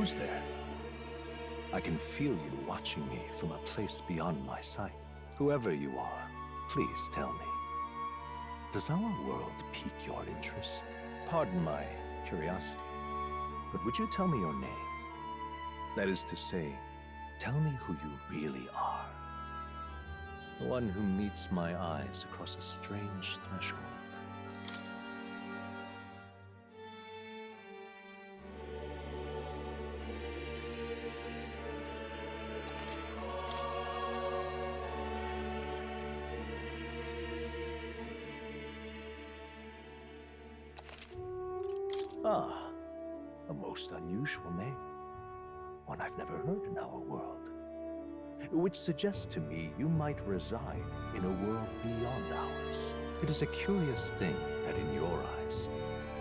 Who's there? I can feel you watching me from a place beyond my sight. Whoever you are, please tell me. Does our world pique your interest? Pardon my curiosity, but would you tell me your name? That is to say, tell me who you really are. The one who meets my eyes across a strange threshold. Ah, a most unusual name. One I've never heard in our world. Which suggests to me you might reside in a world beyond ours. It is a curious thing that in your eyes,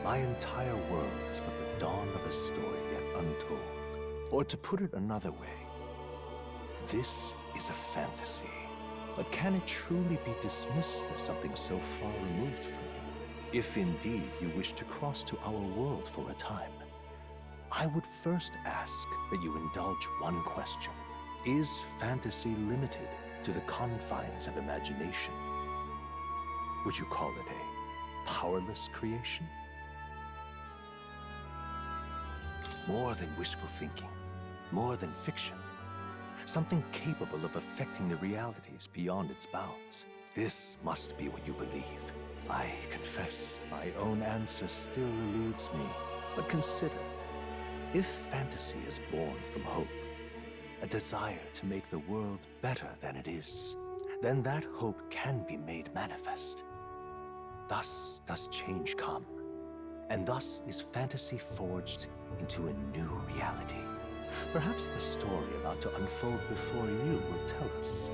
my entire world is but the dawn of a story yet untold. Or to put it another way, this is a fantasy. But can it truly be dismissed as something so far removed from you? If indeed you wish to cross to our world for a time, I would first ask that you indulge one question. Is fantasy limited to the confines of imagination? Would you call it a powerless creation? More than wishful thinking, more than fiction. Something capable of affecting the realities beyond its bounds. This must be what you believe. I confess, my own answer still eludes me. But consider, if fantasy is born from hope, a desire to make the world better than it is, then that hope can be made manifest. Thus does change come, and thus is fantasy forged into a new reality. Perhaps the story about to unfold before you will tell us.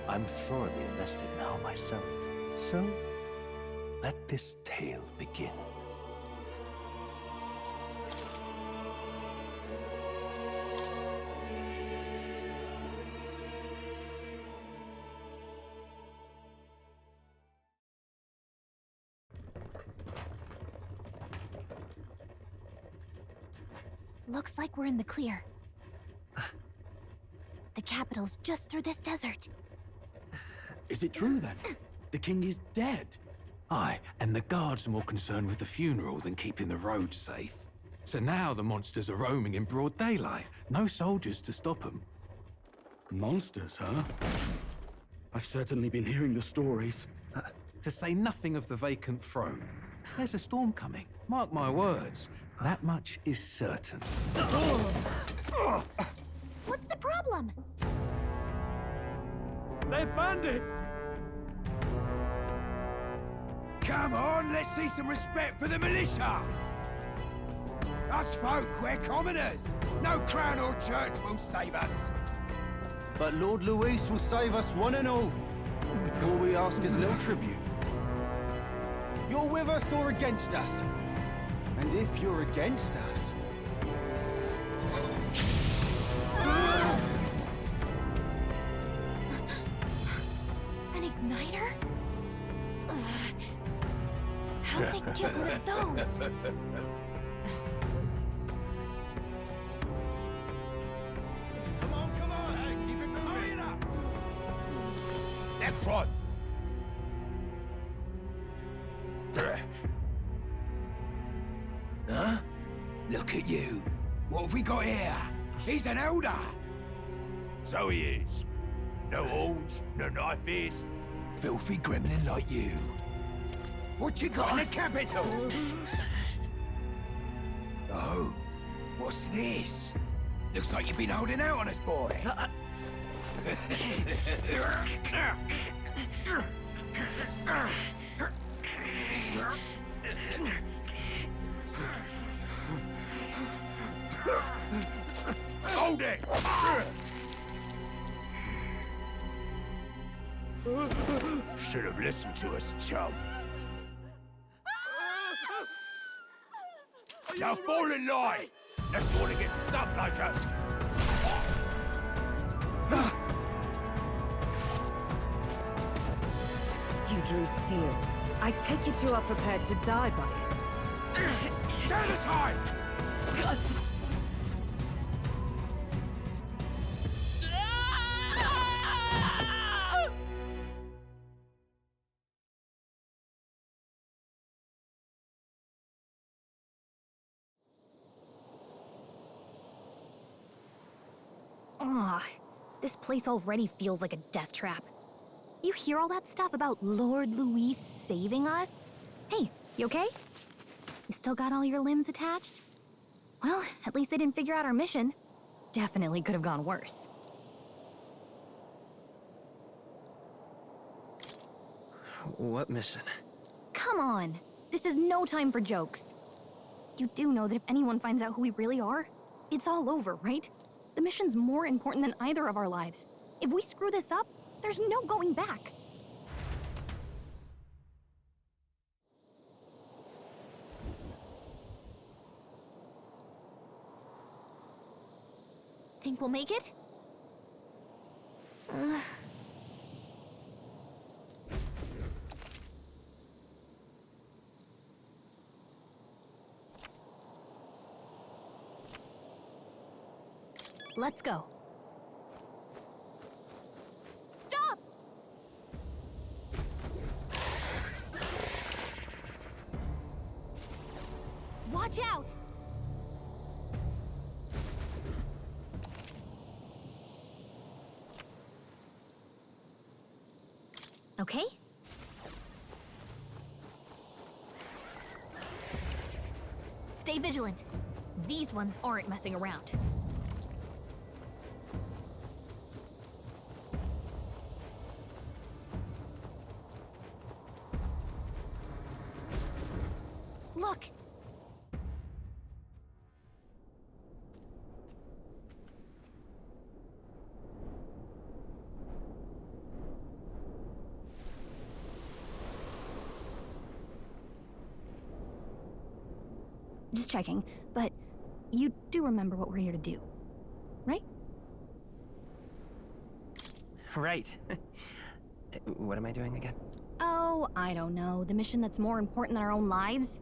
I'm thoroughly invested now myself, so let this tale begin. Looks like we're in the clear. The capital's just through this desert. Is it true then? The king is dead? Aye, and the guards are more concerned with the funeral than keeping the roads safe. So now the monsters are roaming in broad daylight. No soldiers to stop them. Monsters, huh? I've certainly been hearing the stories. To say nothing of the vacant throne. There's a storm coming. Mark my words. That much is certain. What's the problem? They're bandits! Come on, let's see some respect for the militia! Us folk, we're commoners. No crown or church will save us. But Lord Luis will save us one and all. All we ask is a little tribute. You're with us or against us? And if you're against us... An igniter? How'd they get one of those? Come on, hey, keep it moving. Hurry it up. Next one. Huh? Look at you. What have we got here? He's an elder. So he is. No horns, no knife is. Filthy gremlin like you. What you got in the capital? Oh, what's this? Looks like you've been holding out on us, boy. Hold it! Should have listened to us, chum. Now fall in line! Let's want to get stuck like us. You drew steel. I take it you are prepared to die by it. Stand aside! Ah, this place already feels like a death trap. You hear all that stuff about Lord Louis saving us? Hey, you okay? You still got all your limbs attached? Well, at least they didn't figure out our mission. Definitely could have gone worse. What mission? Come on! This is no time for jokes. You do know that if anyone finds out who we really are, it's all over, right? The mission's more important than either of our lives. If we screw this up, there's no going back. Think we'll make it? Let's go. Stop! Watch out! Okay? Stay vigilant. These ones aren't messing around. Look! Just checking, but you do remember what we're here to do, right? Right. What am I doing again? Oh, I don't know. The mission that's more important than our own lives?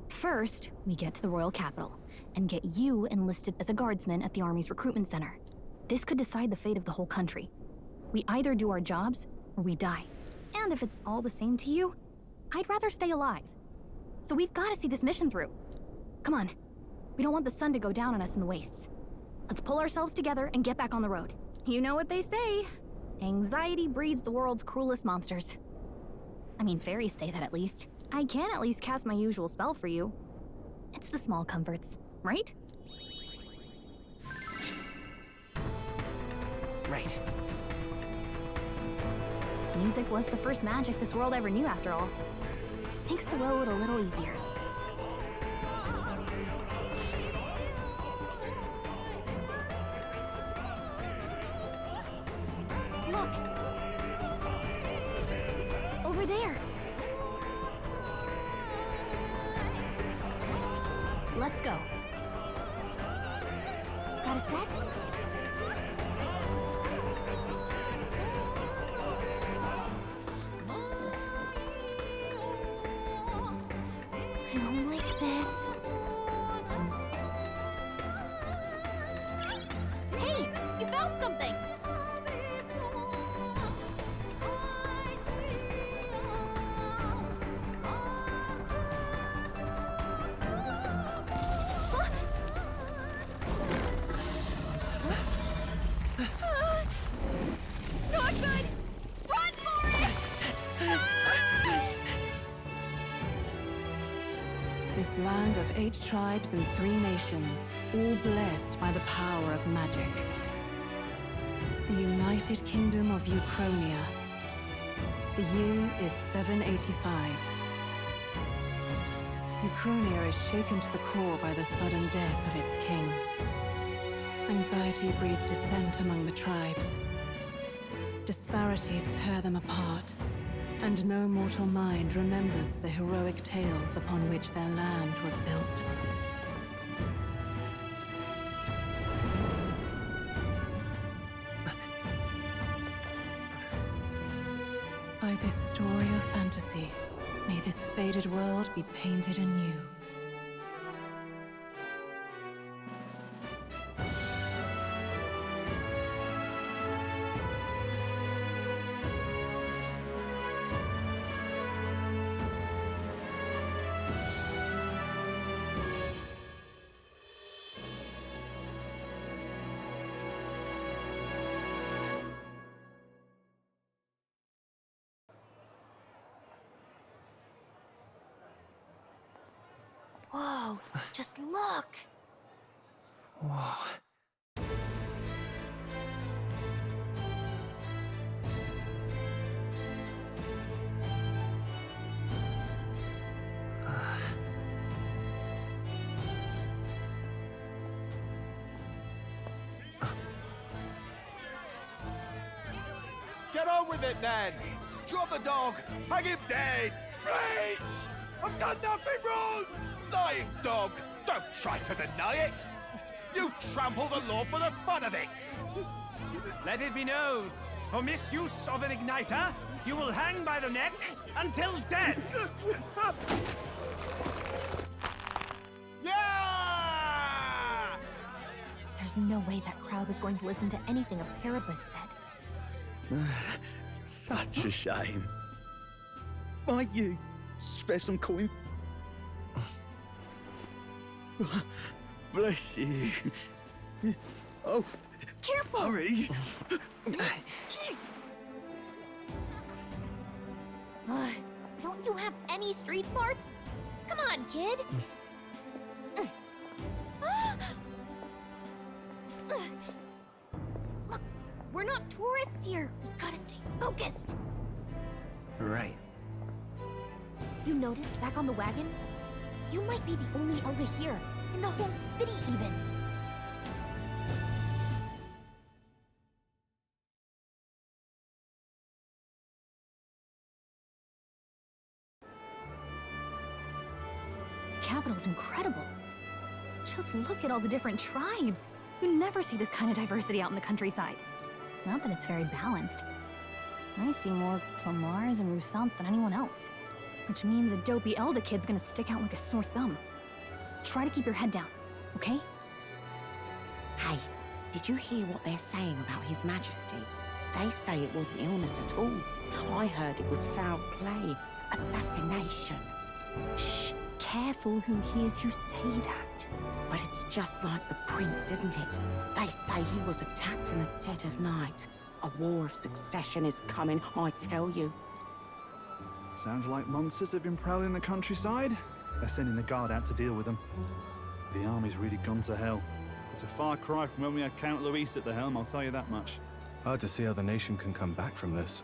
First, we get to the royal capital and get you enlisted as a guardsman at the army's recruitment center. This could decide the fate of the whole country. We either do our jobs or we die. And if it's all the same to you, I'd rather stay alive. So we've got to see this mission through. Come on. We don't want the sun to go down on us in the wastes. Let's pull ourselves together and get back on the road. You know what they say. Anxiety breeds the world's cruelest monsters. I mean, fairies say that at least. I can at least cast my usual spell for you. It's the small comforts, right? Right. Music was the first magic this world ever knew, after all. Makes the road a little easier. Look! Over there! Let's go. Got a sec? I don't like this. Hey! You found something! Not good! Run for it! This land of 8 tribes and 3 nations, all blessed by the power of magic. The United Kingdom of Uchronia. The year is 785. Uchronia is shaken to the core by the sudden death of its king. Anxiety breeds dissent among the tribes. Disparities tear them apart, and no mortal mind remembers the heroic tales upon which their land was built. By this story of fantasy, may this faded world be painted anew. Hugo, just look! Whoa. Get on with it, then! Drop the dog! Hang him dead! Please! I've done nothing wrong! Lying dog! Don't try to deny it! You trample the law for the fun of it! Let it be known, for misuse of an igniter, you will hang by the neck until dead! Yeah! There's no way that crowd was going to listen to anything a Paribus said. Such a shame. Might you spare some coin? Bless you. Oh, Careful! hurry. Don't you have any street smarts? Come on, kid! Look, we're not tourists here. We gotta stay focused. Right. You noticed back on the wagon? You might be the only Elder here, in the whole city even. The capital's incredible. Just look at all the different tribes. You never see this kind of diversity out in the countryside. Not that it's very balanced. I see more Clamars and Roussants than anyone else. Which means a dopey Elder kid's gonna stick out like a sore thumb. Try to keep your head down, okay? Hey, did you hear what they're saying about His Majesty? They say it wasn't illness at all. I heard it was foul play, assassination. Shh, careful who hears you say that. But it's just like the prince, isn't it? They say he was attacked in the dead of night. A war of succession is coming, I tell you. Sounds like monsters have been prowling the countryside. They're sending the guard out to deal with them. The army's really gone to hell. It's a far cry from when we had Count Luis at the helm, I'll tell you that much. Hard to see how the nation can come back from this.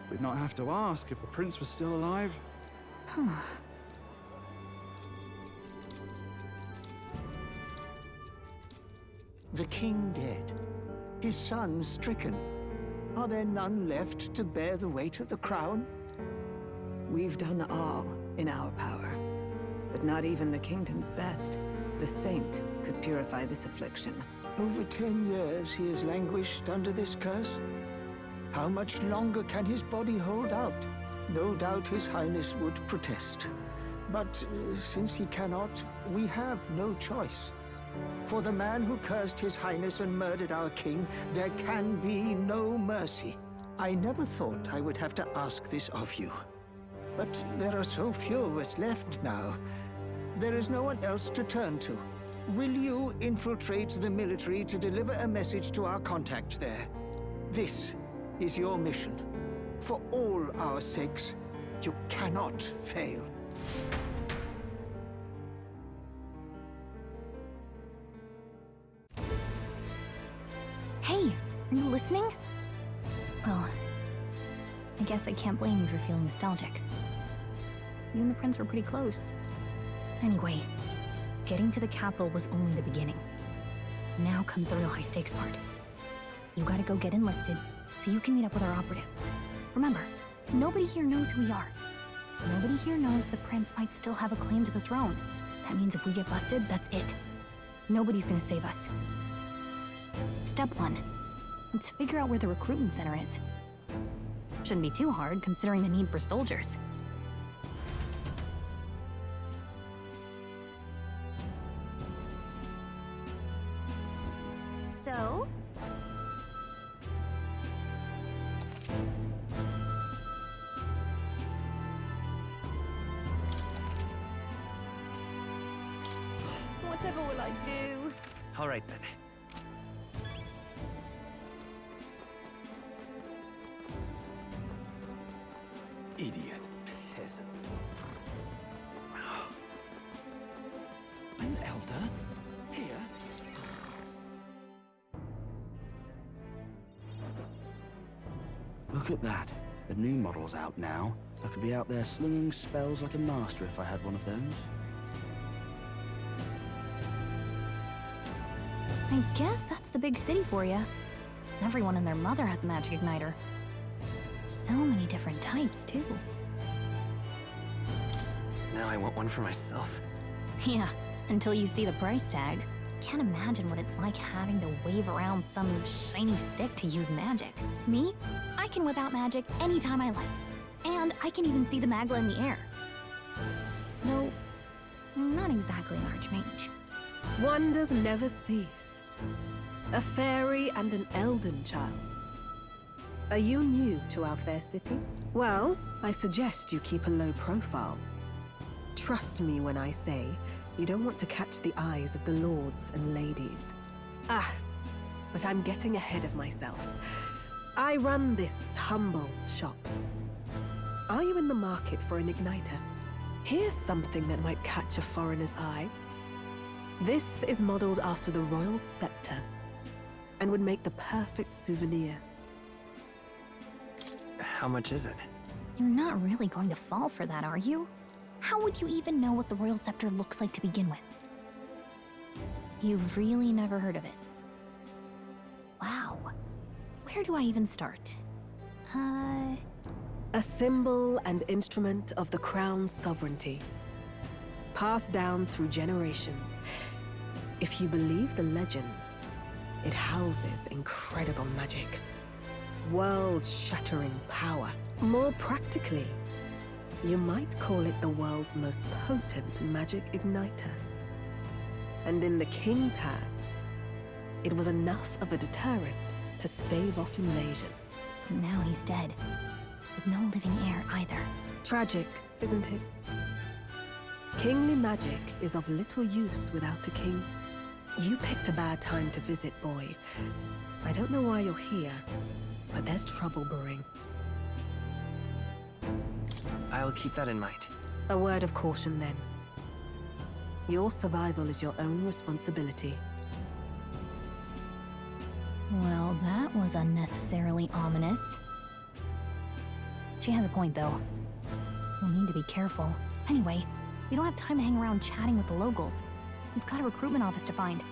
We'd not have to ask if the prince was still alive. The king dead, his son stricken. Are there none left to bear the weight of the crown? We've done all in our power, but not even the kingdom's best. The saint could purify this affliction. Over 10 years he has languished under this curse. How much longer can his body hold out? No doubt his highness would protest. But since he cannot, we have no choice. For the man who cursed his highness and murdered our king, there can be no mercy. I never thought I would have to ask this of you. But there are so few of us left now. There is no one else to turn to. Will you infiltrate the military to deliver a message to our contact there? This is your mission. For all our sakes, you cannot fail. Hey, are you listening? Well, I guess I can't blame you for feeling nostalgic. You and the prince were pretty close. Anyway, getting to the capital was only the beginning. Now comes the real high-stakes part. You gotta go get enlisted, so you can meet up with our operative. Remember, nobody here knows who we are. Nobody here knows the prince might still have a claim to the throne. That means if we get busted, that's it. Nobody's gonna save us. Step 1. Let's figure out where the recruitment center is. Shouldn't be too hard, considering the need for soldiers. So? Whatever will I do? All right, then. Idiot peasant. Look at that. The new model's out now. I could be out there slinging spells like a master if I had one of those. I guess that's the big city for you. Everyone and their mother has a magic igniter. So many different types, too. Now I want one for myself. Yeah, until you see the price tag. Can't imagine what it's like having to wave around some shiny stick to use magic. Me? I can whip out magic anytime I like. And I can even see the Magla in the air. Though, I'm not exactly an archmage. Wonders never cease. A fairy and an elden child. Are you new to our fair city? Well, I suggest you keep a low profile. Trust me when I say you don't want to catch the eyes of the lords and ladies. But I'm getting ahead of myself. I run this humble shop. Are you in the market for an igniter? Here's something that might catch a foreigner's eye. This is modeled after the royal scepter and would make the perfect souvenir. How much is it? You're not really going to fall for that, are you? How would you even know what the royal scepter looks like to begin with? You've really never heard of it. Wow. Where do I even start? A symbol and instrument of the crown's sovereignty. Passed down through generations. If you believe the legends, it houses incredible magic. World-shattering power. More practically, you might call it the world's most potent magic igniter. And in the king's hands, it was enough of a deterrent to stave off invasion. Now he's dead. With no living heir either. Tragic, isn't it? Kingly magic is of little use without a king. You picked a bad time to visit, boy. I don't know why you're here, but there's trouble brewing. I'll keep that in mind. A word of caution, then. Your survival is your own responsibility. Well, that was unnecessarily ominous. She has a point, though. We'll need to be careful. Anyway, we don't have time to hang around chatting with the locals. We've got a recruitment office to find.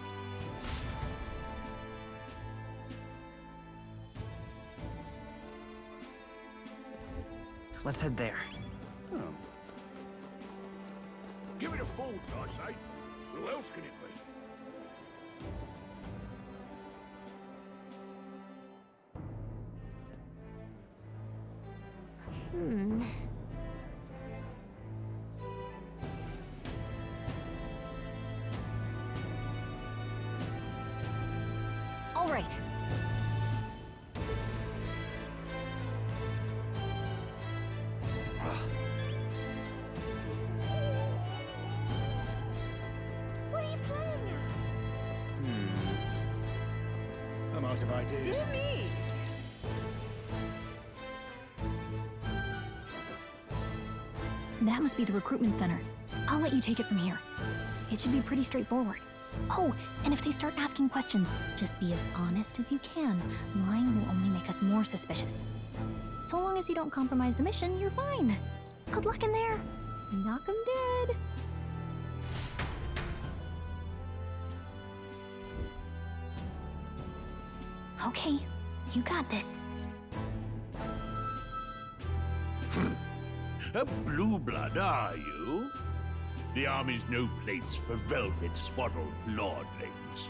Let's head there. Oh. Give it a thought, I say. Who else can it be? All right. What are you playing at? I'm out of ideas. Dear me! That must be the recruitment center. I'll let you take it from here. It should be pretty straightforward. Oh, and if they start asking questions, just be as honest as you can. Lying will only make us more suspicious. So long as you don't compromise the mission, you're fine. Good luck in there. Knock 'em dead. Okay, you got this. A blue blood, are you? The army's no place for velvet-swaddled lordlings.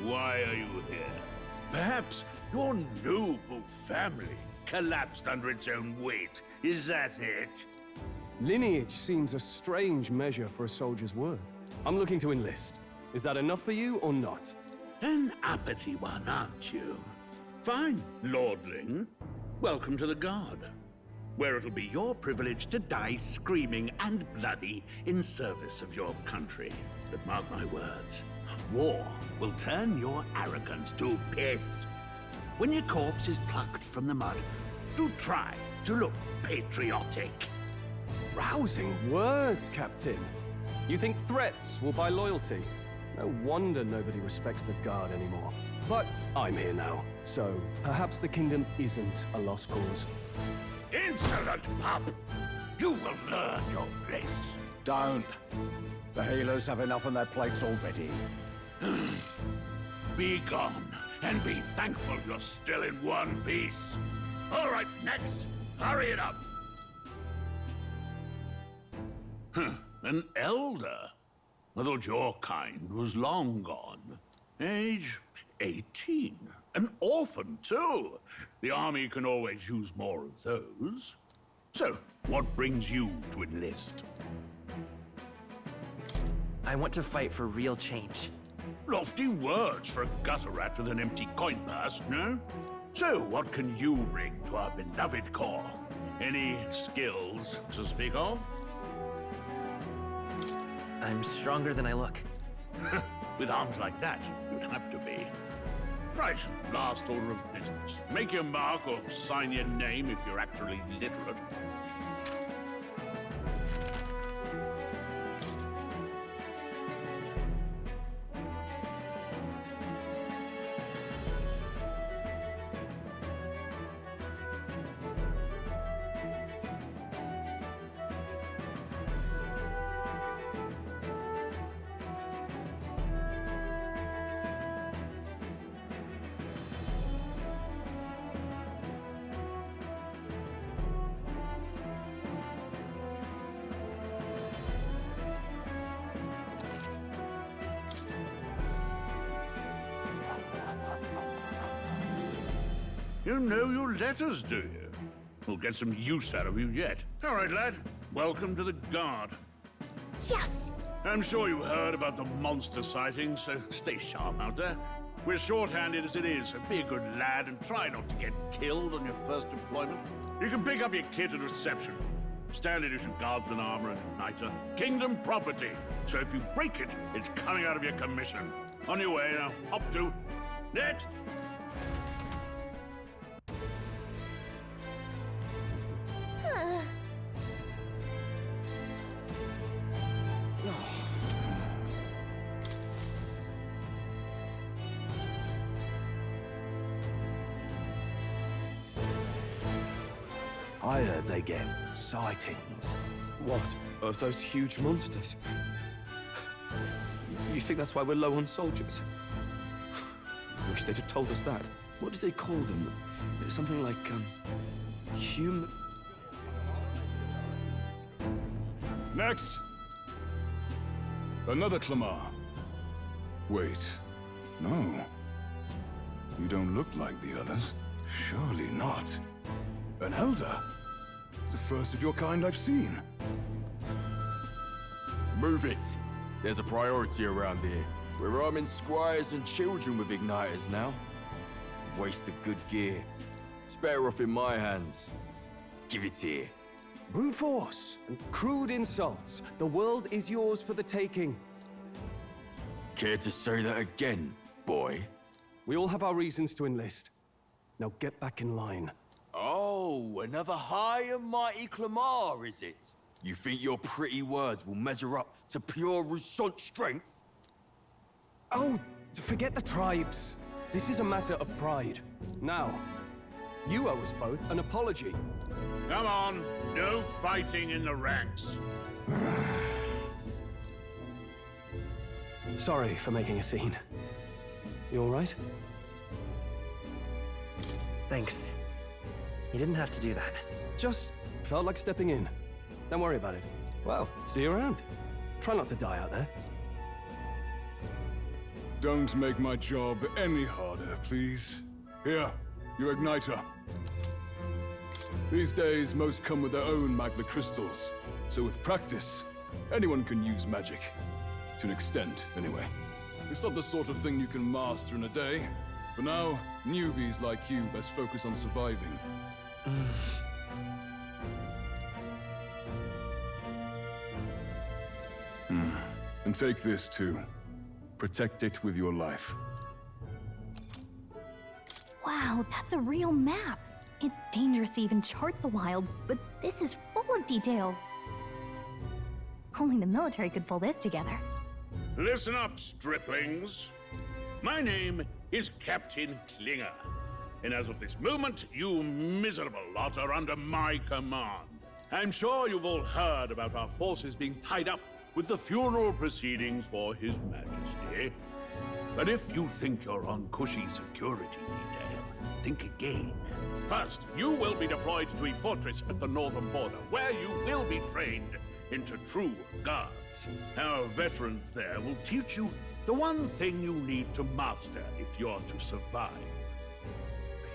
Why are you here? Perhaps your noble family collapsed under its own weight. Is that it? Lineage seems a strange measure for a soldier's worth. I'm looking to enlist. Is that enough for you or not? An uppity one, aren't you? Fine, lordling. Welcome to the Guard, where it'll be your privilege to die screaming and bloody in service of your country. But mark my words, war will turn your arrogance to piss. When your corpse is plucked from the mud, do try to look patriotic. Rousing words, Captain. You think threats will buy loyalty? No wonder nobody respects the Guard anymore. But I'm here now, so perhaps the kingdom isn't a lost cause. Insolent pup! You will learn your place. Don't. The healers have enough on their plates already. Be gone, and be thankful you're still in one piece. All right, next. Hurry it up. An elder? I thought your kind was long gone. Age 18. An orphan, too. The army can always use more of those. So, what brings you to enlist? I want to fight for real change. Lofty words for a gutter rat with an empty coin purse, no? So, what can you bring to our beloved corps? Any skills to speak of? I'm stronger than I look. With arms like that, you'd have to be. Right, last order of business. Make your mark or sign your name if you're actually literate. You know your letters, do you? We'll get some use out of you yet. All right, lad. Welcome to the Guard. Yes! I'm sure you heard about the monster sightings, so stay sharp out there. We're short-handed as it is, so be a good lad and try not to get killed on your first deployment. You can pick up your kit at reception. Standard issue guardsman armor and igniter. Kingdom property. So if you break it, it's coming out of your commission. On your way now. Up to. Next! I heard they get sightings. What? Of those huge monsters? You think that's why we're low on soldiers? I wish they'd have told us that. What did they call them? Something like, human... Next! Another Clamar. Wait, no. You don't look like the others. Surely not. An elder? It's the first of your kind I've seen. Move it. There's a priority around here. We're arming squires and children with igniters now. Waste of good gear. It's better off in my hands. Give it here. Brute force and crude insults. The world is yours for the taking. Care to say that again, boy? We all have our reasons to enlist. Now get back in line. Oh, another high and mighty Clamar, is it? You think your pretty words will measure up to pure Rousant strength? Oh, forget the tribes. This is a matter of pride. Now, you owe us both an apology. Come on, no fighting in the ranks. Sorry for making a scene. You all right? Thanks. You didn't have to do that. Just felt like stepping in. Don't worry about it. Well, see you around. Try not to die out there. Don't make my job any harder, please. Here, your igniter. These days, most come with their own magna crystals. So with practice, anyone can use magic. To an extent, anyway. It's not the sort of thing you can master in a day. For now, newbies like you best focus on surviving. And take this, too. Protect it with your life. Wow, that's a real map. It's dangerous to even chart the wilds, but this is full of details. Only the military could pull this together. Listen up, striplings. My name is Captain Klinger. And as of this moment, you miserable lot are under my command. I'm sure you've all heard about our forces being tied up with the funeral proceedings for His Majesty. But if you think you're on cushy security detail, think again. First, you will be deployed to a fortress at the northern border, where you will be trained into true guards. Our veterans there will teach you the one thing you need to master if you're to survive.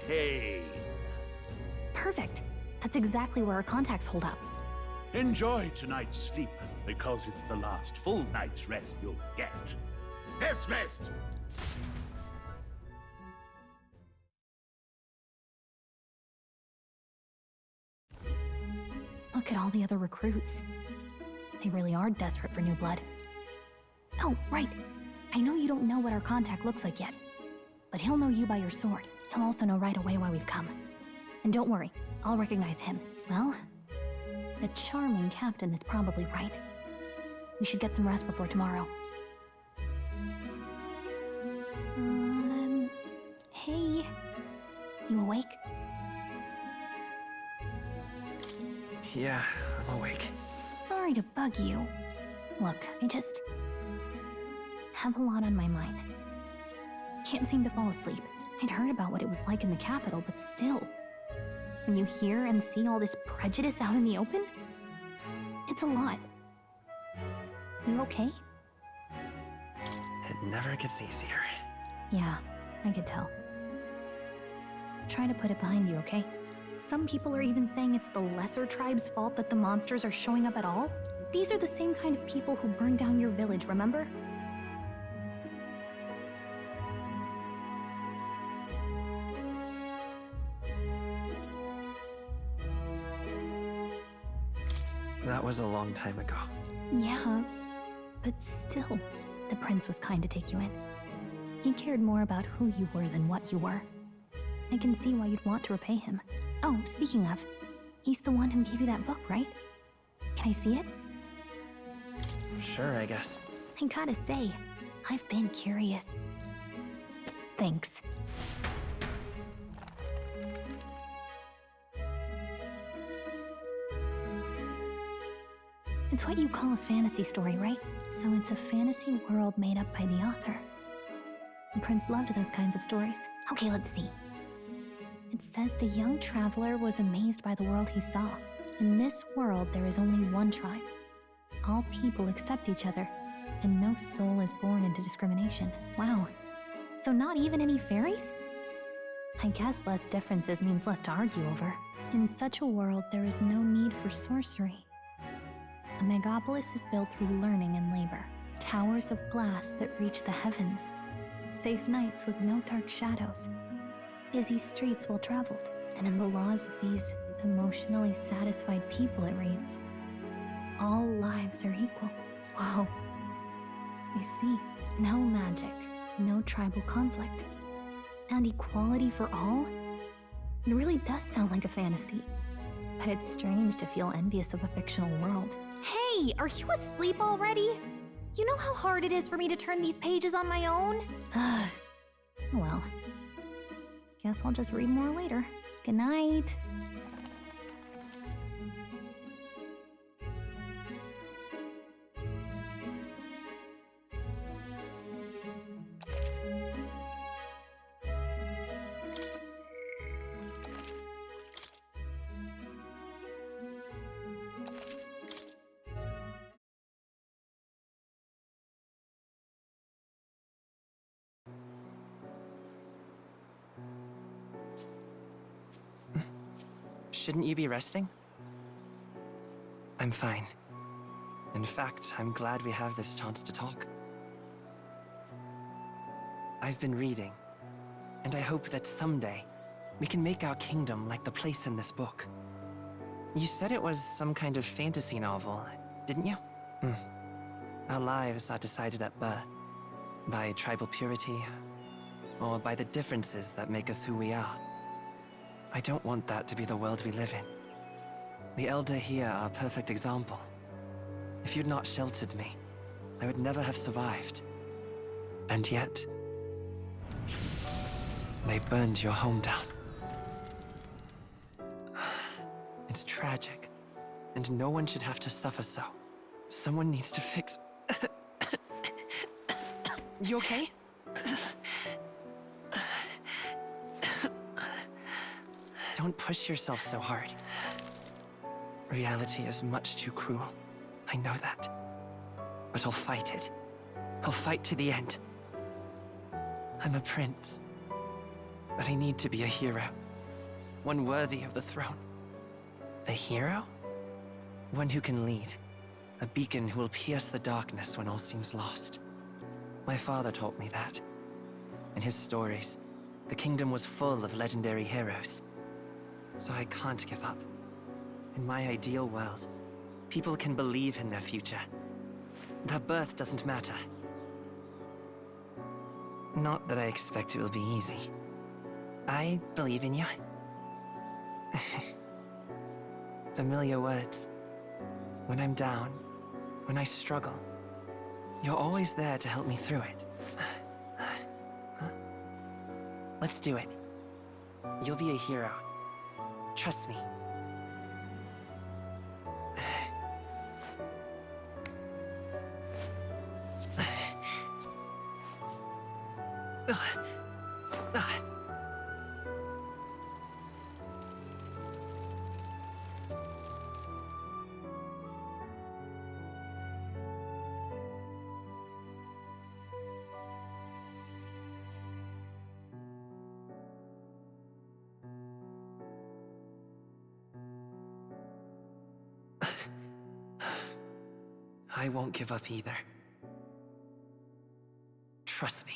Pain. Perfect. That's exactly where our contacts hold up. Enjoy tonight's sleep, because it's the last full night's rest you'll get. Dismissed! Look at all the other recruits. They really are desperate for new blood. Oh, right. I know you don't know what our contact looks like yet, but he'll know you by your sword. He'll also know right away why we've come. And don't worry, I'll recognize him. Well, the charming captain is probably right. We should get some rest before tomorrow. Hey. You awake? Yeah, I'm awake. Sorry to bug you. Look, I just have a lot on my mind. Can't seem to fall asleep. I'd heard about what it was like in the capital, but still. When you hear and see all this prejudice out in the open, it's a lot. You okay? It never gets easier. Yeah, I could tell. Try to put it behind you, okay? Some people are even saying it's the lesser tribe's fault that the monsters are showing up at all. These are the same kind of people who burned down your village, remember? That was a long time ago. Yeah, but still, the prince was kind to take you in. He cared more about who you were than what you were. I can see why you'd want to repay him. Oh, speaking of, he's the one who gave you that book, right? Can I see it? Sure, I guess. I gotta say, I've been curious. Thanks. It's what you call a fantasy story, right? So it's a fantasy world made up by the author. The prince loved those kinds of stories. Okay, let's see. It says the young traveler was amazed by the world he saw. In this world, there is only one tribe. All people accept each other, and no soul is born into discrimination. Wow. So not even any fairies? I guess less differences means less to argue over. In such a world, there is no need for sorcery. A megapolis is built through learning and labor. Towers of glass that reach the heavens. Safe nights with no dark shadows. Busy streets well traveled. And in the laws of these emotionally satisfied people, it reads, all lives are equal. Whoa. I see. No magic, no tribal conflict. And equality for all? It really does sound like a fantasy. But it's strange to feel envious of a fictional world. Hey, are you asleep already? You know how hard it is for me to turn these pages on my own? Well, guess I'll just read more later. Good night. Shouldn't you be resting? I'm fine. In fact, I'm glad we have this chance to talk. I've been reading, and I hope that someday we can make our kingdom like the place in this book. You said it was some kind of fantasy novel, didn't you? Our lives are decided at birth, by tribal purity, or by the differences that make us who we are. I don't want that to be the world we live in. The Elder here are a perfect example. If you'd not sheltered me, I would never have survived. And yet... They burned your home down. It's tragic, and no one should have to suffer so. Someone needs to fix... You okay? Don't push yourself so hard. Reality is much too cruel. I know that. But I'll fight it. I'll fight to the end. I'm a prince. But I need to be a hero. One worthy of the throne. A hero? One who can lead. A beacon who will pierce the darkness when all seems lost. My father taught me that. In his stories, the kingdom was full of legendary heroes. So I can't give up. In my ideal world, people can believe in their future. Their birth doesn't matter. Not that I expect it will be easy. I believe in you. Familiar words. When I'm down, when I struggle, you're always there to help me through it. Let's do it. You'll be a hero. Trust me. I won't give up either. Trust me.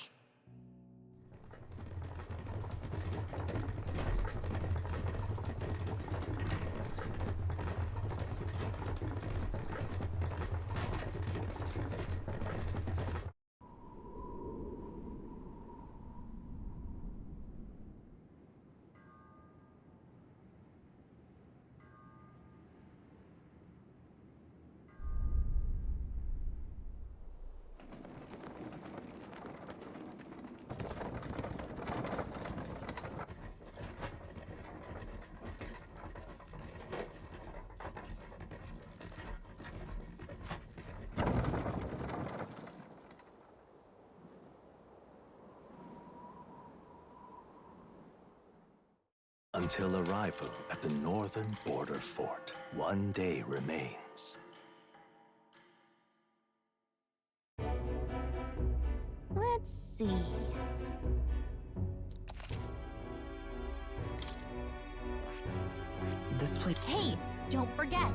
Until arrival at the northern border fort, one day remains. Let's see. This place... Hey, don't forget!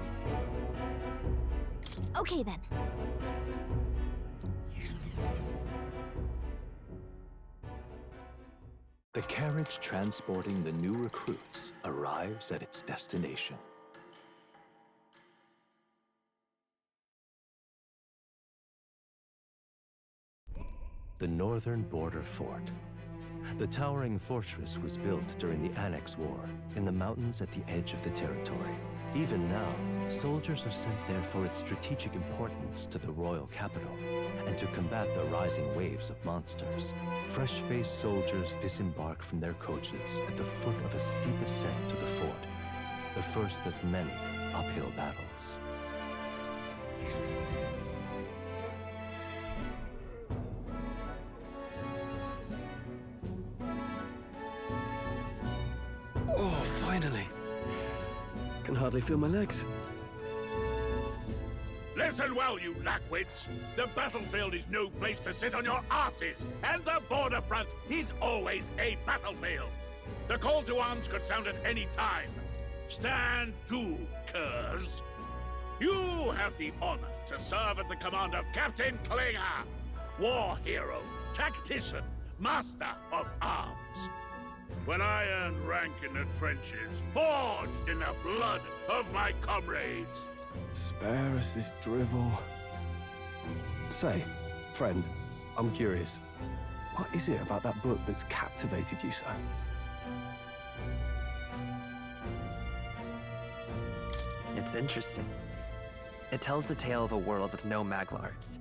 Okay then. The carriage transporting the new recruits arrives at its destination. The northern border fort. The towering fortress was built during the Annex War in the mountains at the edge of the territory. Even now, soldiers are sent there for its strategic importance to the royal capital and to combat the rising waves of monsters. Fresh-faced soldiers disembark from their coaches at the foot of a steep ascent to the fort, the first of many uphill battles. Oh, finally. Can hardly feel my legs. Listen well, you lackwits. The battlefield is no place to sit on your asses, and the border front is always a battlefield. The call to arms could sound at any time. Stand to, curs. You have the honor to serve at the command of Captain Klinger, war hero, tactician, master of arms. When I earned rank in the trenches, forged in the blood of my comrades. Spare us this drivel. Say, friend, I'm curious. What is it about that book that's captivated you so? It's interesting. It tells the tale of a world with no Magla arts.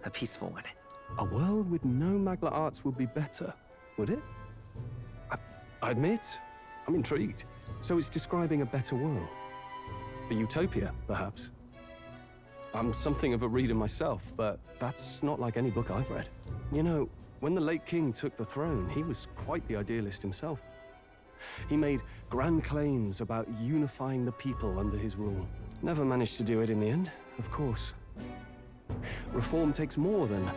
A peaceful one. A world with no Magla arts would be better, would it? I admit, I'm intrigued. So it's describing a better world. A utopia, perhaps. I'm something of a reader myself, but that's not like any book I've read. You know, when the late king took the throne, he was quite the idealist himself. He made grand claims about unifying the people under his rule. Never managed to do it in the end, of course. Reform takes more than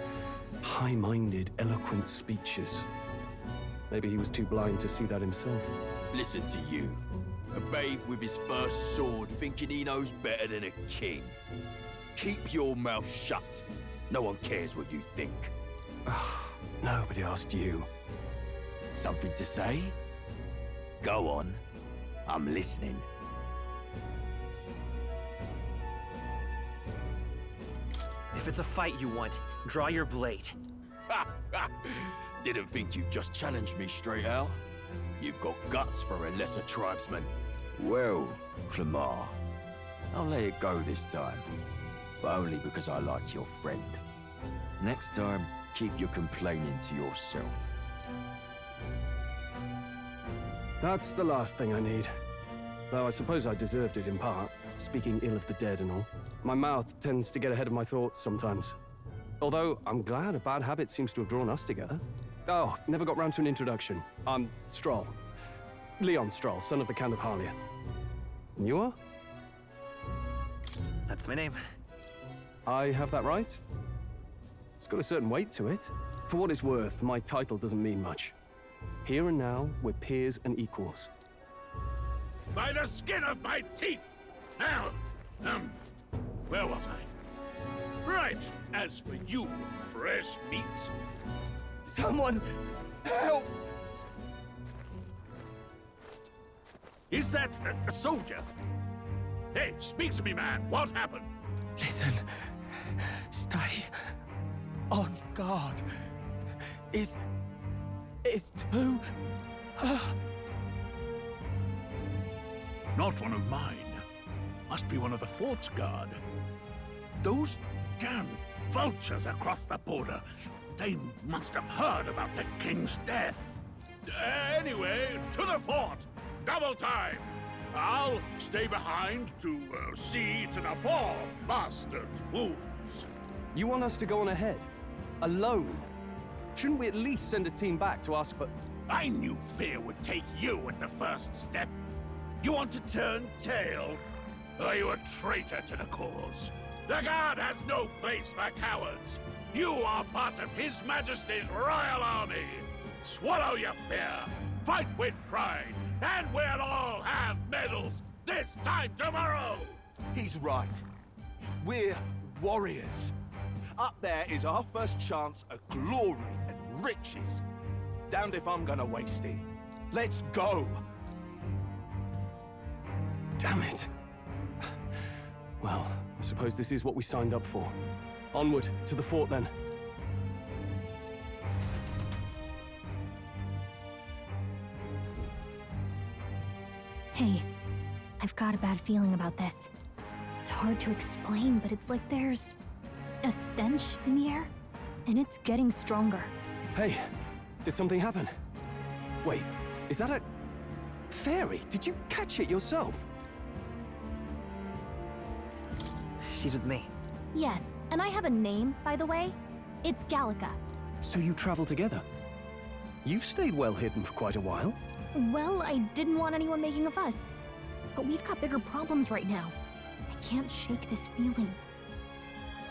high-minded, eloquent speeches. Maybe he was too blind to see that himself. Listen to you. A babe with his first sword thinking he knows better than a king. Keep your mouth shut. No one cares what you think. Nobody asked you. Something to say? Go on. I'm listening. If it's a fight you want, draw your blade. Didn't think you'd just challenge me straight out. You've got guts for a lesser tribesman. Well, Clemar, I'll let it go this time. But only because I like your friend. Next time, keep your complaining to yourself. That's the last thing I need. Though I suppose I deserved it in part, speaking ill of the dead and all. My mouth tends to get ahead of my thoughts sometimes. Although, I'm glad a bad habit seems to have drawn us together. Oh, never got round to an introduction. I'm Stroll. Leon Stroll, son of the Count of Harlia. And you are? That's my name. I have that right? It's got a certain weight to it. For what it's worth, my title doesn't mean much. Here and now, we're peers and equals. By the skin of my teeth! Now, where was I? Right, as for you, fresh meat. Someone, help! Is that a soldier? Hey, speak to me, man. What happened? Listen, stay on guard. It's too... Not one of mine. Must be one of the fort's guard. Those damn vultures across the border. They must have heard about the king's death. Anyway, to the fort. Double time. I'll stay behind to see to the poor bastard's wounds. You want us to go on ahead? Alone? Shouldn't we at least send a team back to ask for... I knew fear would take you at the first step. You want to turn tail? Are you a traitor to the cause? The Guard has no place for cowards. You are part of His Majesty's Royal Army. Swallow your fear, fight with pride, and we'll all have medals this time tomorrow! He's right. We're warriors. Up there is our first chance at glory and riches. Damned if I'm gonna waste it. Let's go! Damn it. Well, I suppose this is what we signed up for. Onward, to the fort then. Hey, I've got a bad feeling about this. It's hard to explain, but it's like there's a stench in the air, and it's getting stronger. Hey, did something happen? Wait, is that a... fairy? Did you catch it yourself? She's with me. Yes, and I have a name, by the way. It's Gallica. So you travel together? You've stayed well hidden for quite a while. Well, I didn't want anyone making a fuss. But we've got bigger problems right now. I can't shake this feeling.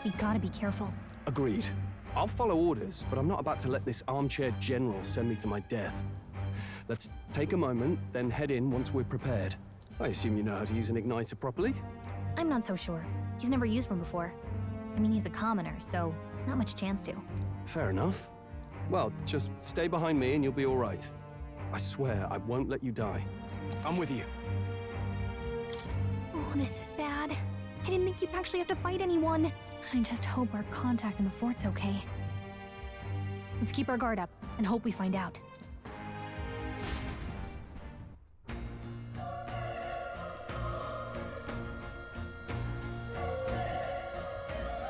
We gotta be careful. Agreed. I'll follow orders, but I'm not about to let this armchair general send me to my death. Let's take a moment, then head in once we're prepared. I assume you know how to use an igniter properly? I'm not so sure. He's never used one before. I mean, he's a commoner, so not much chance to. Fair enough. Well, just stay behind me and you'll be all right. I swear I won't let you die. I'm with you. Oh, this is bad. I didn't think you'd actually have to fight anyone. I just hope our contact in the fort's okay. Let's keep our guard up and hope we find out.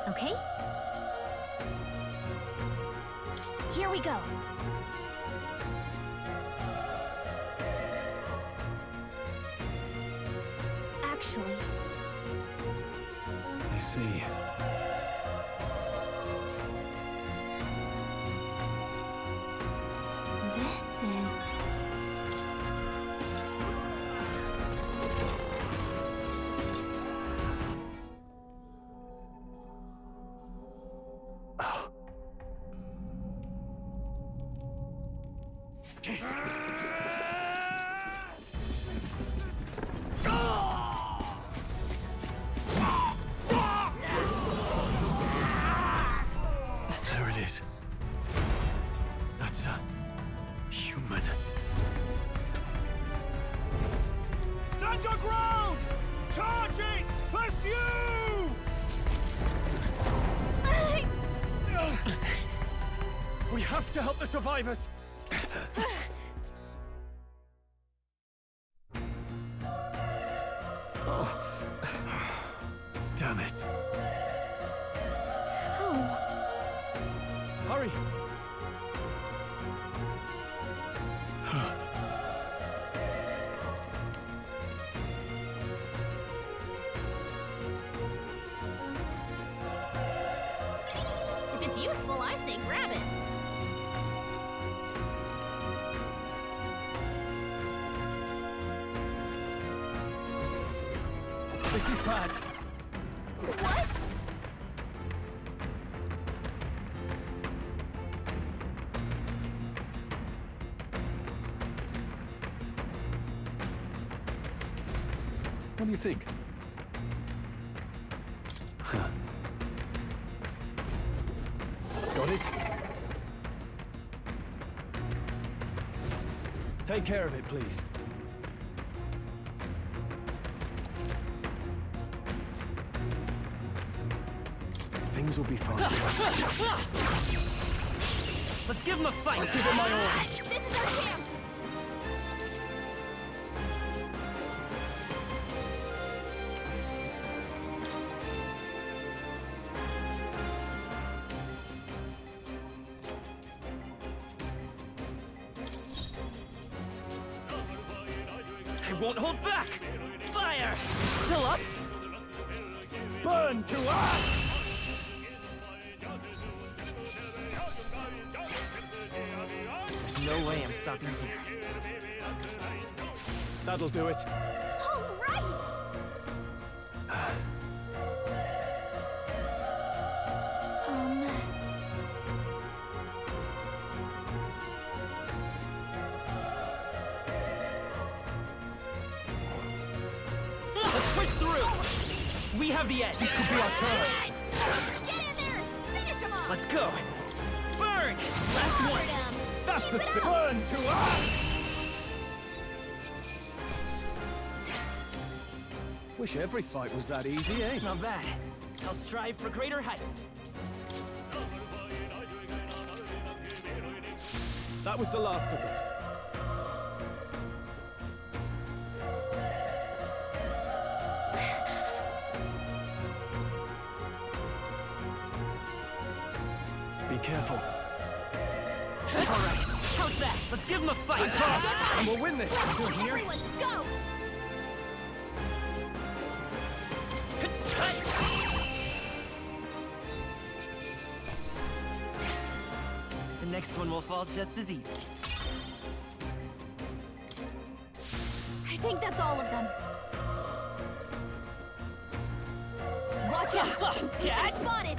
Okay? Here we go. actually. I see. This is... There it is. That's a human. Stand your ground! Charging! Pursue! We have to help the survivors! Oh. Damn it. How? Hurry! If it's useful, I say grab it. This is bad. What? What do you think? Got it? Take care of it, please. Things will be fine. Let's give him a fight! I'll give it my all. This is our chance! I won't hold back! Fire! Still up? Burn to ash! There's no way I'm stopping here. That'll do it. All right! Let's push through! We have the edge! This could be our turn! Get in there! Finish him off! Let's go! Burn! Last one! That's the spirit! Burn to ash! Wish every fight was that easy, eh? Not bad. I'll strive for greater heights. That was the last of them. Be careful. All right, how's that? Let's give him a fight! And we'll win this! Still here? Everyone, go! The next one will fall just as easy. I think that's all of them. Watch out! You've been spotted!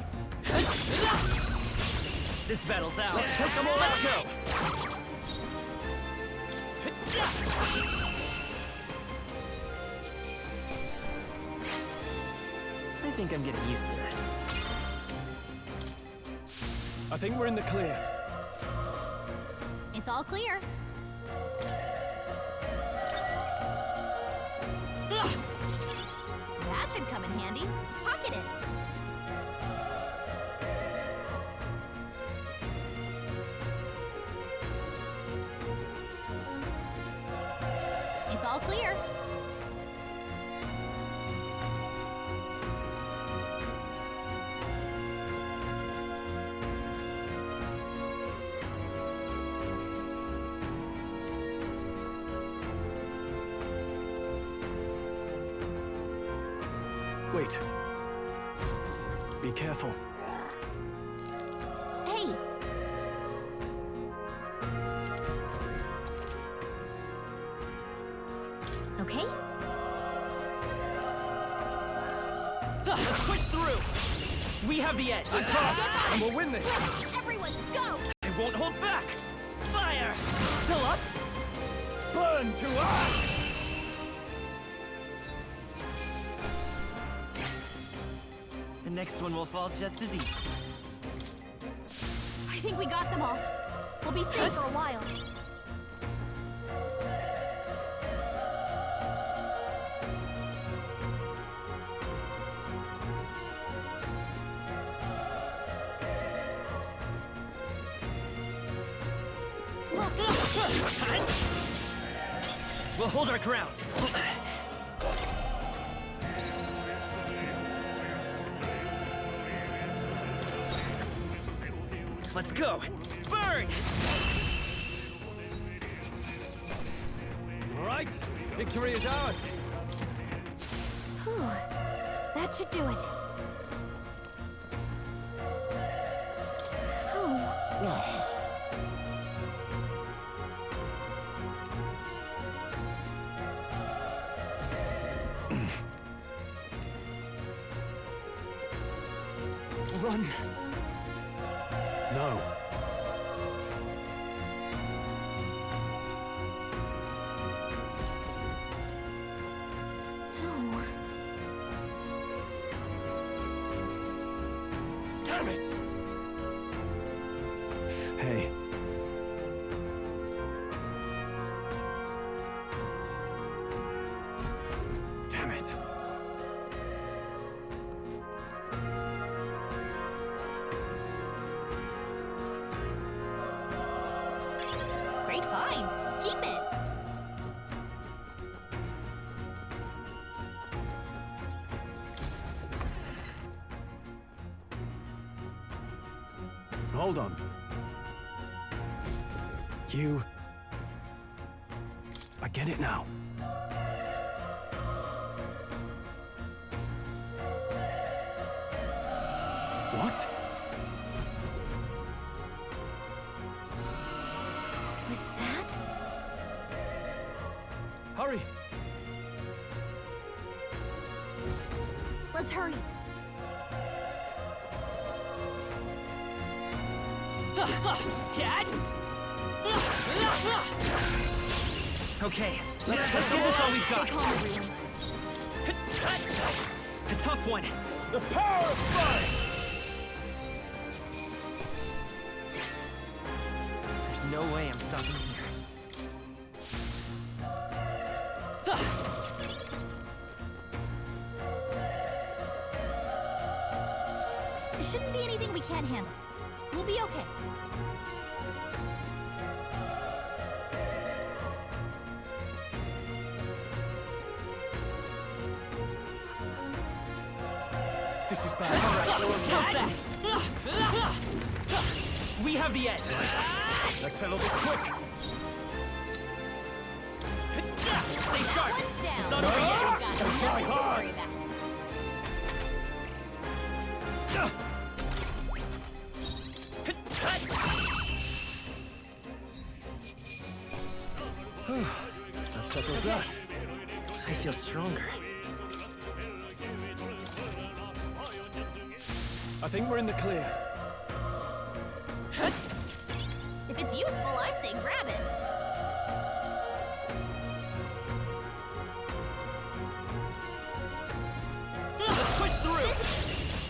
This battle's out. Let's take them all out. Let's go! I think I'm getting used to this. I think we're in the clear. It's all clear. That should come in handy. Pocket it. It's all clear. Wait. Be careful. Hey! Okay? Let's push through! We have the edge! I'm tough, and we'll win this! Everyone, go! I won't hold back! Fire! Still up? Burn to us! The next one will fall just as easy. I think we got them all. We'll be safe for a while. We'll hold our ground. Let's go! Burn! All right, victory is ours. Whew. That should do it. Oh. Run. No. No. Damn it! Hey. Damn it. Great find. Keep it. Hold on. You... I get it now. What? Was that? Hurry! Let's hurry. Okay, let's give this all we've got. Stay calm, everyone. A tough one. The power of fire! There's no way I'm stopping here. There shouldn't be anything we can't handle. We'll be okay. This is bad. How's that? We have the edge. Let's settle this quick. Stay sharp. One's down. It's not over yet. Got nothing to worry about. That settles that. I feel stronger. I think we're in the clear. If it's useful, I say grab it. Let's push through.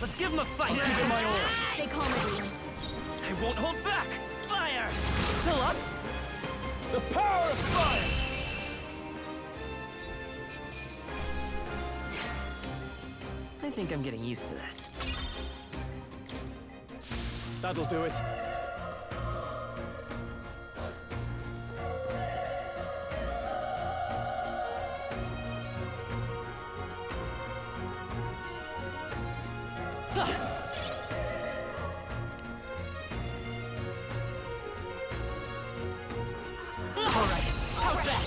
Let's give him a fight. Give it my all. Stay calm, everyone. I won't hold back. Fire! Still up? The power of fire! I think I'm getting used to this. That'll do it. All right. How's that?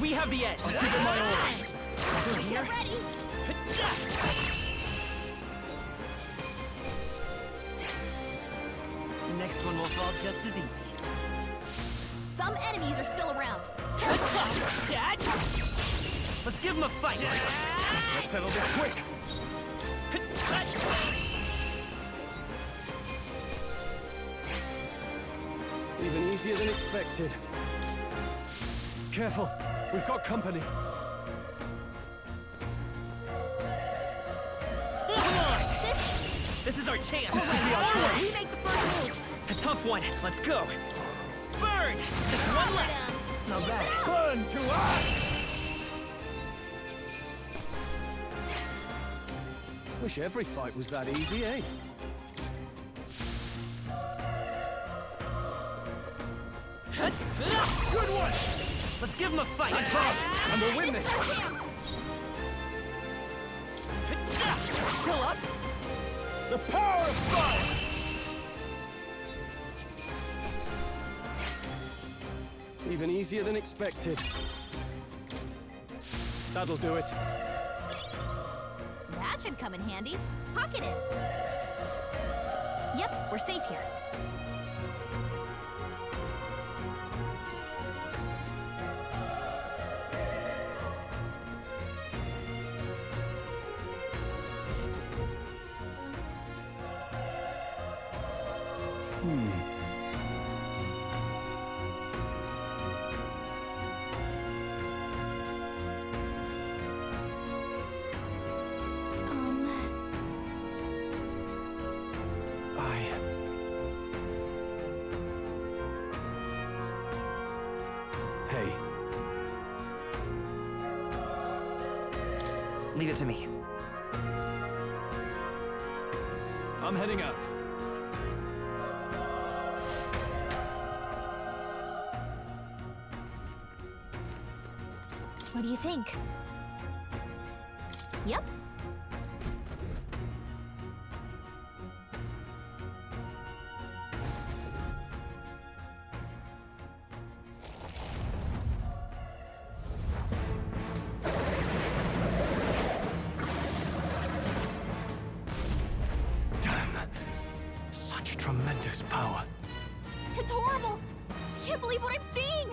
We have the edge. I'll give it my all. Still here? Get ready. next one will fall just as easy. Some enemies are still around. Let's give him a fight. Let's settle this quick. Even easier than expected. Careful, we've got company. Come on! This is our chance. This could be our choice. We make the first move. A tough one. Let's go. Burn! Just one left. Not bad. Burn to us! Wish every fight was that easy, eh? Good one! Let's give him a fight. That's fast, and we'll win this. Still up? The power of fire! Even easier than expected. That'll do it. That should come in handy. Pocket it. Yep, we're safe here. Hey. Leave it to me. I'm heading out. What do you think? Yep. Such tremendous power. It's horrible! I can't believe what I'm seeing!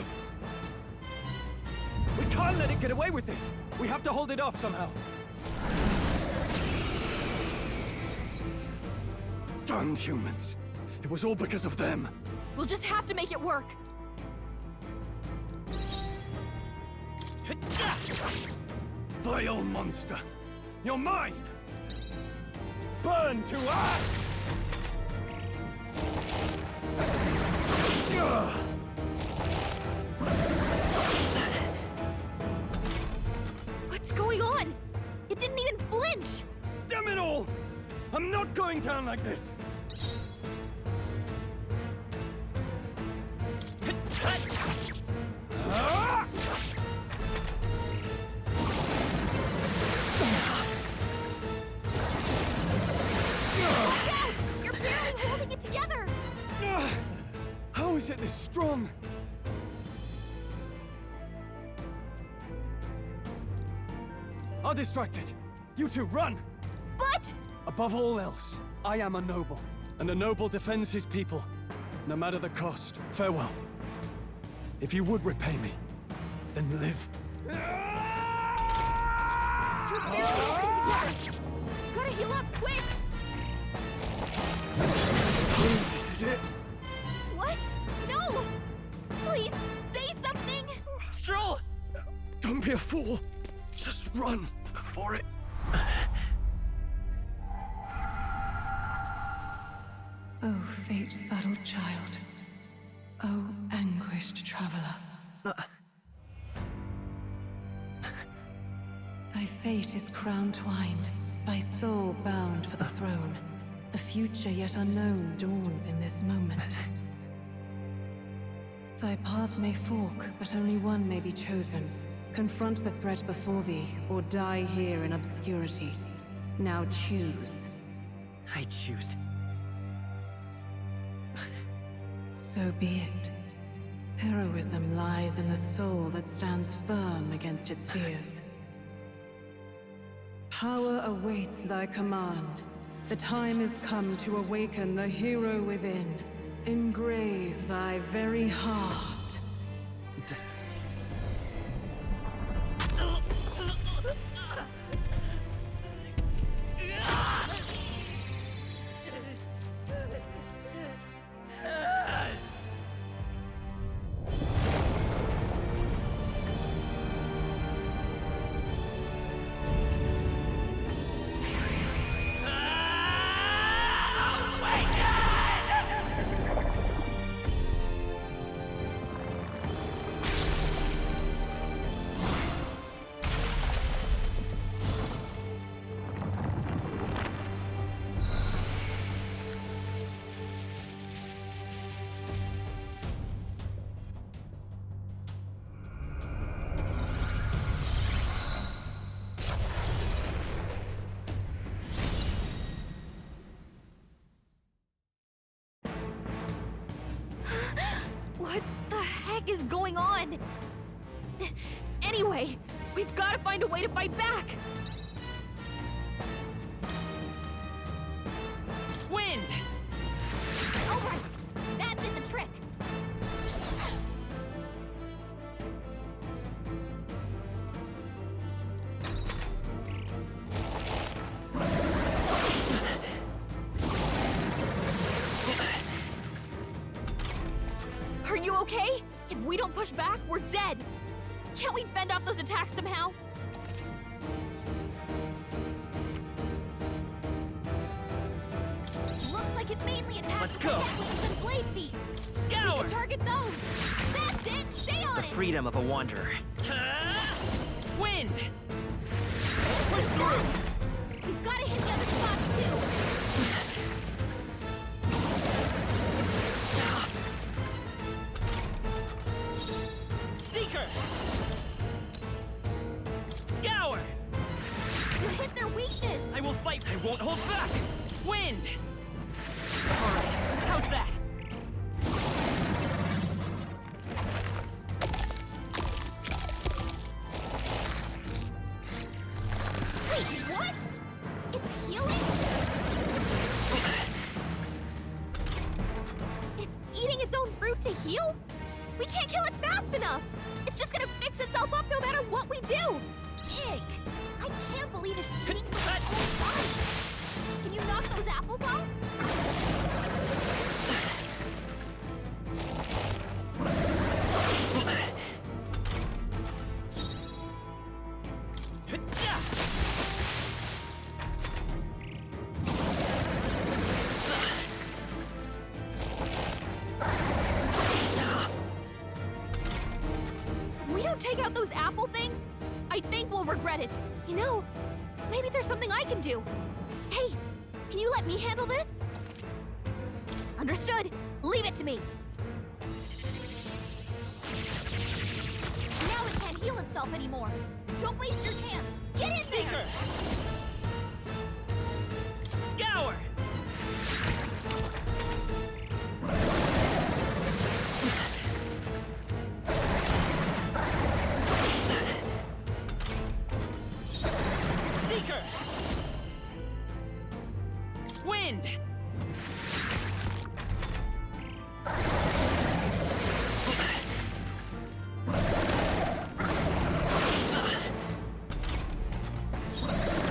We can't let it get away with this! We have to hold it off somehow. Damned humans. It was all because of them. We'll just have to make it work. Vile monster. You're mine! Burn to ash! What's going on? It didn't even flinch! Damn it all! I'm not going down like this! You're barely holding it together! How is it this strong? I'll distract it. You two, run! But... Above all else, I am a noble, and a noble defends his people, no matter the cost. Farewell. If you would repay me, then live. You're barely holding together! Gotta heal up, quick! This is it. What? No! Please, say something! Stroll! Don't be a fool. Just run before it... Oh, fate-saddled child. Oh, anguished traveler. Thy fate is crown-twined, thy soul bound for the throne. The future yet unknown dawns in this moment. Thy path may fork, but only one may be chosen. Confront the threat before thee, or die here in obscurity. Now choose. I choose. So be it. Heroism lies in the soul that stands firm against its fears. Power awaits thy command. The time is come to awaken the hero within. Engrave thy very heart. What the heck is going on? Anyway, we've got to find a way to fight back! Wind! Alright, that did the trick! Are you okay? If we don't push back, we're dead! Can't we fend off those attacks somehow? Looks like it mainly attacks Let's the go. cat wings and blade feet! Scour! We can target those! That's it! Stay on The it! freedom of a wanderer. Wind! We're stuck! We've got to hit the other spots too! Seeker! Scour! You hit their weakness! I will fight. I won't hold back. Wind! Alright, how's that? Wait, what? It's healing? It's eating its own fruit to heal? We can't kill it fast enough! It's just gonna fix itself up no matter what we do! Ick! I can't believe it's eating from its own body! Can you knock those apples off? If we don't take out those apple things, I think we'll regret it. You know, maybe there's something I can do. Hey, can you let me handle this? Understood. Leave it to me. Now it can't heal itself anymore. Don't waste your chance. Get in Seeker! there! Scour! Seeker! Wind!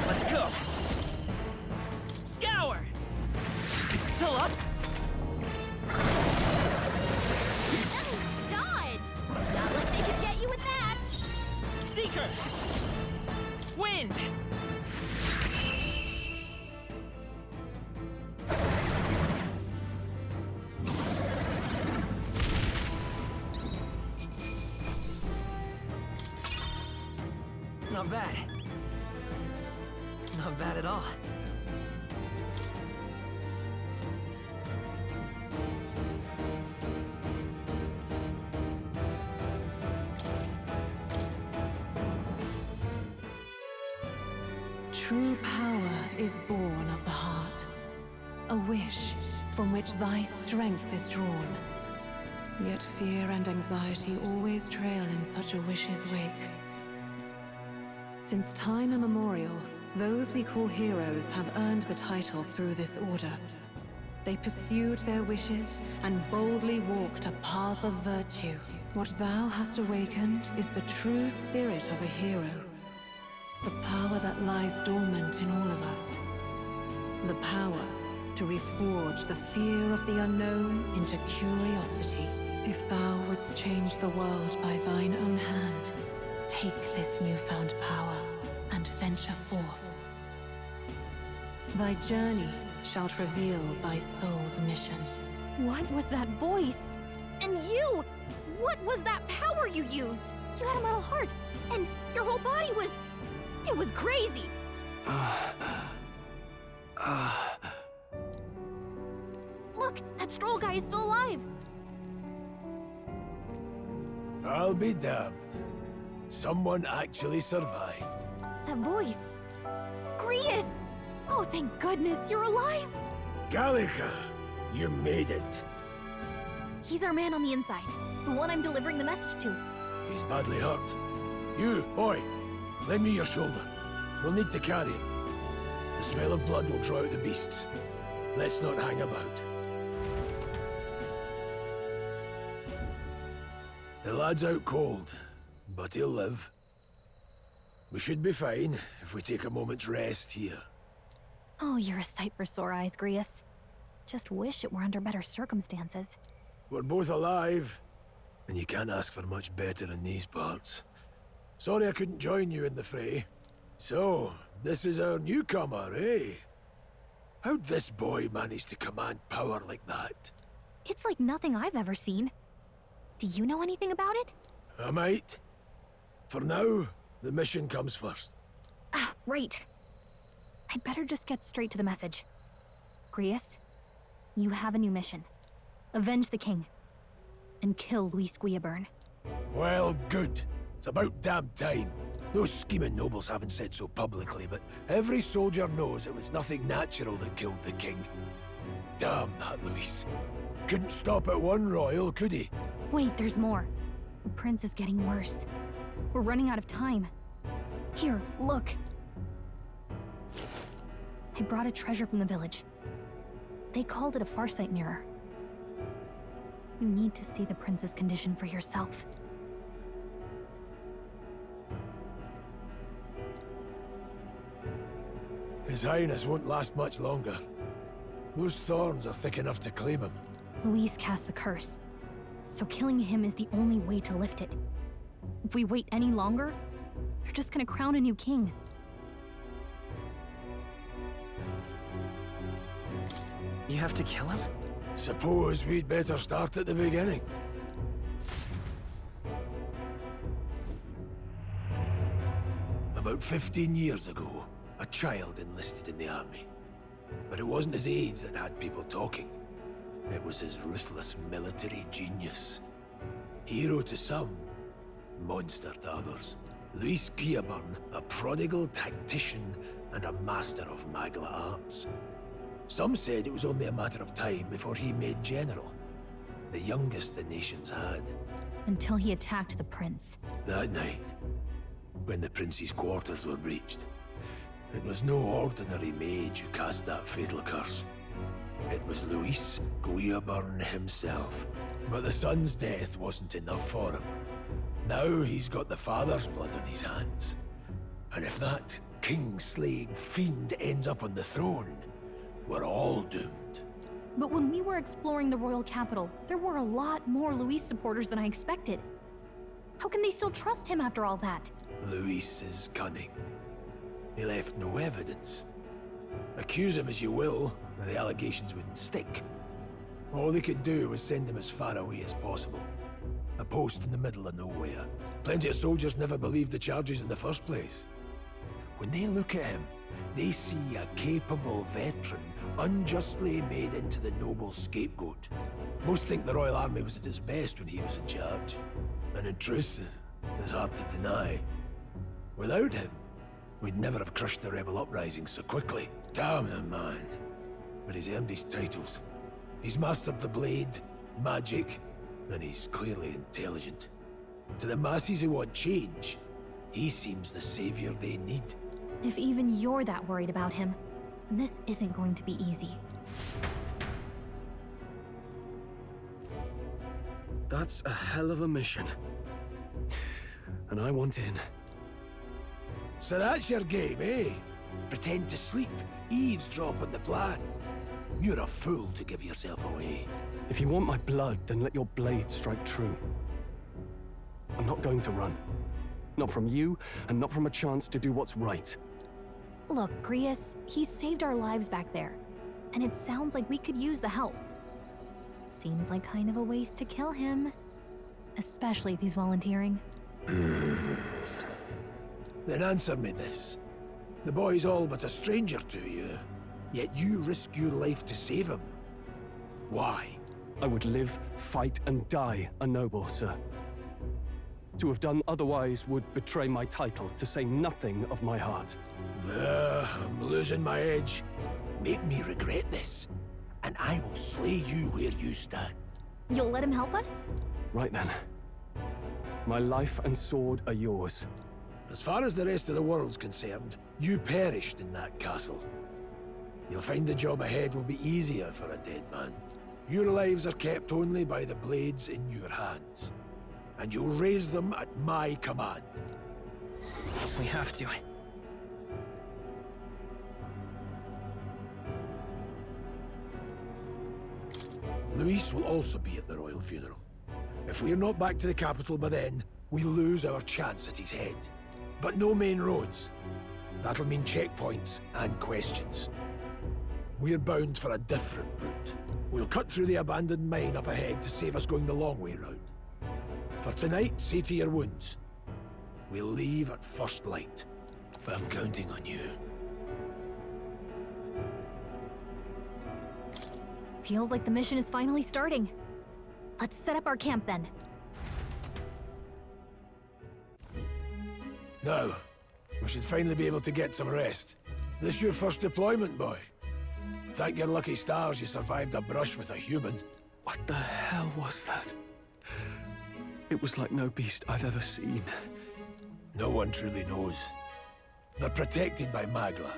Let's go! Scour! It's still up? Nice dodge! Not like they could get you with that! Seeker! Wind! Not bad. Not bad at all. True power is born of the heart. A wish from which thy strength is drawn. Yet fear and anxiety always trail in such a wish's wake. Since time immemorial, those we call heroes have earned the title through this order. They pursued their wishes and boldly walked a path of virtue. What thou hast awakened is the true spirit of a hero. The power that lies dormant in all of us. The power to reforge the fear of the unknown into curiosity. If thou wouldst change the world by thine own hand, take this newfound power and venture forth. Thy journey shalt reveal thy soul's mission. What was that voice? And you! What was that power you used? You had a metal heart, and your whole body was... It was crazy! Look, that Stroll guy is still alive! I'll be damned. Someone actually survived. That voice... Grius! Oh, thank goodness, you're alive! Gallica, you made it. He's our man on the inside, the one I'm delivering the message to. He's badly hurt. You, boy, lend me your shoulder. We'll need to carry him. The smell of blood will draw out the beasts. Let's not hang about. The lad's out cold, but he'll live. We should be fine if we take a moment's rest here. Oh, you're a sight for sore eyes, Grius. Just wish it were under better circumstances. We're both alive, and you can't ask for much better in these parts. Sorry I couldn't join you in the fray. So, this is our newcomer, eh? How'd this boy manage to command power like that? It's like nothing I've ever seen. Do you know anything about it? I might. For now, the mission comes first. Ah, right. I'd better just get straight to the message. Grius, you have a new mission. Avenge the king. And kill Luis Guillaburn. Well, good. It's about damn time. Those scheming nobles haven't said so publicly, but every soldier knows it was nothing natural that killed the king. Damn that Luis. Couldn't stop at one royal, could he? Wait, there's more. The prince is getting worse. We're running out of time. Here, look. I brought a treasure from the village. They called it a farsight mirror. You need to see the prince's condition for yourself. His Highness won't last much longer. Those thorns are thick enough to claim him. Luis cast the curse, so killing him is the only way to lift it. If we wait any longer, they're just gonna crown a new king. You have to kill him? Suppose we'd better start at the beginning. About 15 years ago, a child enlisted in the army. But it wasn't his age that had people talking. It was his ruthless military genius. Hero to some, monster to others. Luis Guillaburn, a prodigal tactician and a master of Magla arts. Some said it was only a matter of time before he made general. The youngest the nations had. Until he attacked the prince. That night, when the prince's quarters were breached, it was no ordinary mage who cast that fatal curse. It was Luis Guillaburn himself. But the son's death wasn't enough for him. Now he's got the father's blood on his hands. And if that king-slaying fiend ends up on the throne, we're all doomed. But when we were exploring the royal capital, there were a lot more Luis supporters than I expected. How can they still trust him after all that? Luis is cunning. He left no evidence. Accuse him as you will, the allegations wouldn't stick. All they could do was send him as far away as possible. A post in the middle of nowhere. Plenty of soldiers never believed the charges in the first place. When they look at him, they see a capable veteran unjustly made into the noble's scapegoat. Most think the Royal Army was at its best when he was in charge. And in truth, it's hard to deny. Without him, we'd never have crushed the rebel uprising so quickly. Damn the man. But he's earned his titles. He's mastered the blade, magic, and he's clearly intelligent. To the masses who want change, he seems the savior they need. If even you're that worried about him, then this isn't going to be easy. That's a hell of a mission. And I want in. So that's your game, eh? Pretend to sleep, eavesdrop on the plan. You're a fool to give yourself away. If you want my blood, then let your blade strike true. I'm not going to run. Not from you, and not from a chance to do what's right. Look, Grius, he saved our lives back there. And it sounds like we could use the help. Seems like kind of a waste to kill him. Especially if he's volunteering. Then answer me this. The boy's all but a stranger to you, yet you risk your life to save him. Why? I would live, fight, and die a noble, sir. To have done otherwise would betray my title, to say nothing of my heart. I'm losing my edge. Make me regret this, and I will slay you where you stand. You'll let him help us? Right then. My life and sword are yours. As far as the rest of the world's concerned, you perished in that castle. You'll find the job ahead will be easier for a dead man. Your lives are kept only by the blades in your hands. And you'll raise them at my command. We have to. Luis will also be at the royal funeral. If we're not back to the capital by then, we lose our chance at his head. But no main roads. That'll mean checkpoints and questions. We're bound for a different route. We'll cut through the abandoned mine up ahead to save us going the long way round. For tonight, see to your wounds. We'll leave at first light. But I'm counting on you. Feels like the mission is finally starting. Let's set up our camp then. Now, we should finally be able to get some rest. This your first deployment, boy? Thank your lucky stars you survived a brush with a human. What the hell was that? It was like no beast I've ever seen. No one truly knows. They're protected by Magla,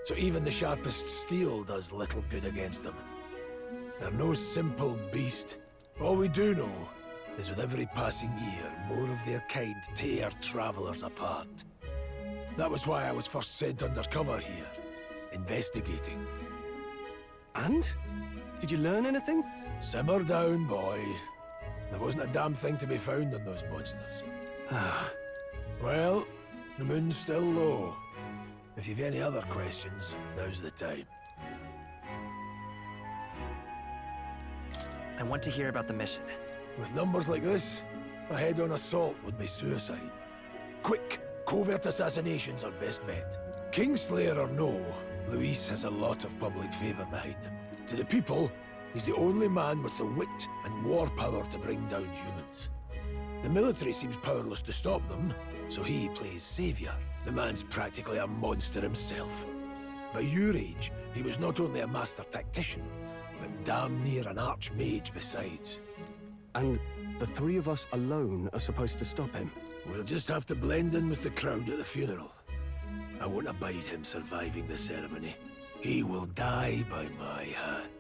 so even the sharpest steel does little good against them. They're no simple beast. All we do know is with every passing year, more of their kind tear travelers apart. That was why I was first sent undercover here, investigating. And? Did you learn anything? Simmer down, boy. There wasn't a damn thing to be found on those monsters. Well, the moon's still low. If you've any other questions, now's the time. I want to hear about the mission. With numbers like this, a head-on assault would be suicide. Quick, covert assassinations are best bet. Kingslayer or no, Luis has a lot of public favor behind him. To the people, he's the only man with the wit and war power to bring down humans. The military seems powerless to stop them, so he plays savior. The man's practically a monster himself. By your age, he was not only a master tactician, but damn near an archmage besides. And the three of us alone are supposed to stop him? We'll just have to blend in with the crowd at the funeral. I won't abide him surviving the ceremony. He will die by my hand.